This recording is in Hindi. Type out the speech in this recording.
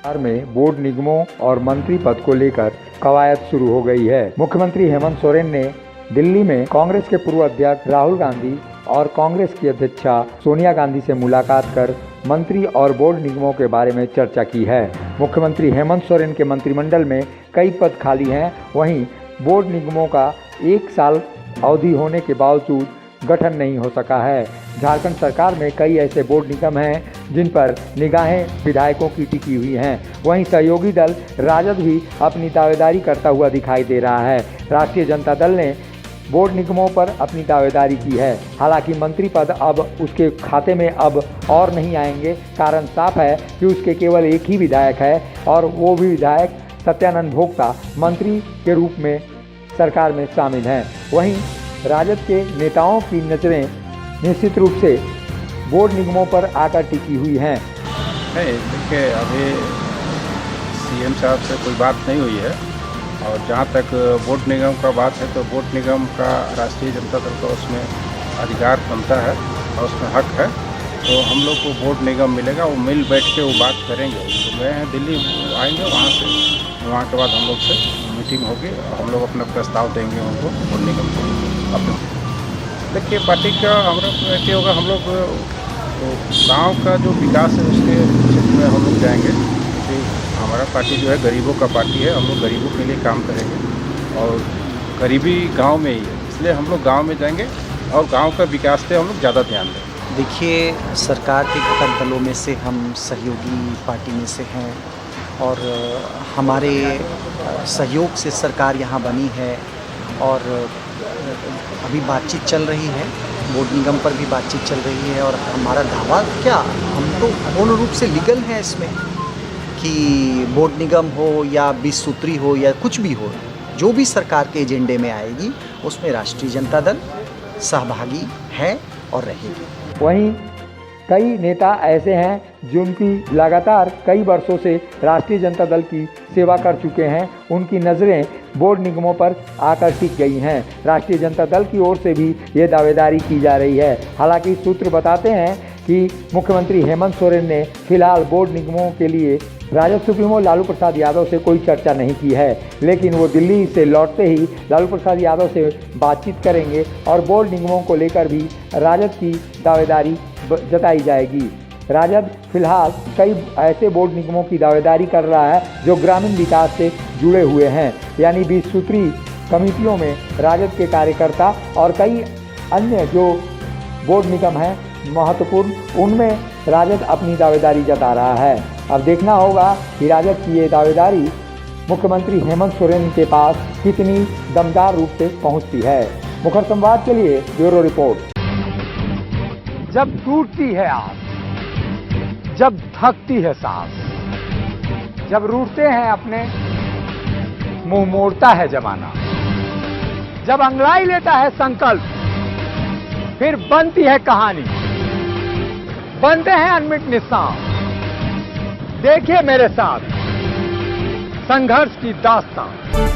बिहार में बोर्ड निगमों और मंत्री पद को लेकर कवायद शुरू हो गई है। मुख्यमंत्री हेमंत सोरेन ने दिल्ली में कांग्रेस के पूर्व अध्यक्ष राहुल गांधी और कांग्रेस की अध्यक्षा सोनिया गांधी से मुलाकात कर मंत्री और बोर्ड निगमों के बारे में चर्चा की है। मुख्यमंत्री हेमंत सोरेन के मंत्रिमंडल में कई पद खाली हैं, वहीं बोर्ड निगमों का 1 साल अवधि होने के बावजूद गठन नहीं हो सका है। झारखंड सरकार में कई ऐसे बोर्ड निगम हैं जिन पर निगाहें विधायकों की टिकी हुई हैं। वहीं सहयोगी दल राजद भी अपनी दावेदारी करता हुआ दिखाई दे रहा है। राष्ट्रीय जनता दल ने बोर्ड निगमों पर अपनी दावेदारी की है। हालांकि मंत्री पद अब उसके खाते में अब और नहीं आएंगे। कारण साफ है कि उसके केवल एक ही विधायक है और वो भी विधायक सत्यानंद भोक्ता मंत्री के रूप में सरकार में शामिल हैं। वहीं राजद के नेताओं की नज़रें निश्चित रूप से बोर्ड निगमों पर आकर टिकी हुई हैं। नहीं, देखिए अभी सीएम साहब से कोई बात नहीं हुई है और जहाँ तक बोर्ड निगम का बात है तो बोर्ड निगम का राष्ट्रीय जनता दल का उसमें अधिकार बनता है और उसमें हक है। तो हम लोग को बोर्ड निगम मिलेगा, वो मिल बैठ के वो बात करेंगे। तो गए हैं दिल्ली, आएंगे वहाँ के बाद हम लोग से मीटिंग होगी और हम लोग अपना प्रस्ताव देंगे उनको बोर्ड निगम को। अपने देखिए पार्टी का हमारा ऐसे होगा, हम लोग तो गाँव का जो विकास है उसके क्षेत्र में हम लोग जाएंगे। कि हमारा पार्टी जो है गरीबों का पार्टी है, हम लोग गरीबों के लिए काम करेंगे और गरीबी गांव में ही है, इसलिए हम लोग गांव में जाएंगे और गांव का विकास पे हम लोग ज़्यादा ध्यान देंगे। देखिए, सरकार के घटक दलों में से हम सहयोगी पार्टी में से हैं और हमारे सहयोग से सरकार यहाँ बनी है और अभी बातचीत चल रही है, बोर्ड निगम पर भी बातचीत चल रही है। और हमारा दावा क्या, हम तो पूर्ण रूप से लीगल हैं इसमें कि बोर्ड निगम हो या 20 सूत्री हो या कुछ भी हो, जो भी सरकार के एजेंडे में आएगी उसमें राष्ट्रीय जनता दल सहभागी है और रहेगी। वहीं कई नेता ऐसे हैं जिनकी लगातार कई वर्षों से राष्ट्रीय जनता दल की सेवा कर चुके हैं, उनकी नज़रें बोर्ड निगमों पर आकर टिक गई हैं। राष्ट्रीय जनता दल की ओर से भी ये दावेदारी की जा रही है। हालांकि सूत्र बताते हैं कि मुख्यमंत्री हेमंत सोरेन ने फिलहाल बोर्ड निगमों के लिए राजद सुप्रीमो लालू प्रसाद यादव से कोई चर्चा नहीं की है, लेकिन वो दिल्ली से लौटते ही लालू प्रसाद यादव से बातचीत करेंगे और बोर्ड निगमों को लेकर भी राजद की दावेदारी जताई जाएगी। राजद फिलहाल कई ऐसे बोर्ड निगमों की दावेदारी कर रहा है जो ग्रामीण विकास से जुड़े हुए हैं, यानी 20 सूत्री कमेटियों में राजद के कार्यकर्ता और कई अन्य जो बोर्ड निगम हैं महत्वपूर्ण, उनमें राजद अपनी दावेदारी जता रहा है। अब देखना होगा कि राजद की ये दावेदारी मुख्यमंत्री हेमंत सोरेन के पास कितनी दमदार रूप से पहुंचती है। मुखर संवाद के लिए ब्यूरो रिपोर्ट। जब टूटती है आस, जब थकती है सांस, जब रूठते हैं अपने मुंह मोड़ता है जमाना, जब अंगड़ाई लेता है संकल्प, फिर बनती है कहानी, बनते हैं अनमिट निशान। देखिए मेरे साथ संघर्ष की दास्तान।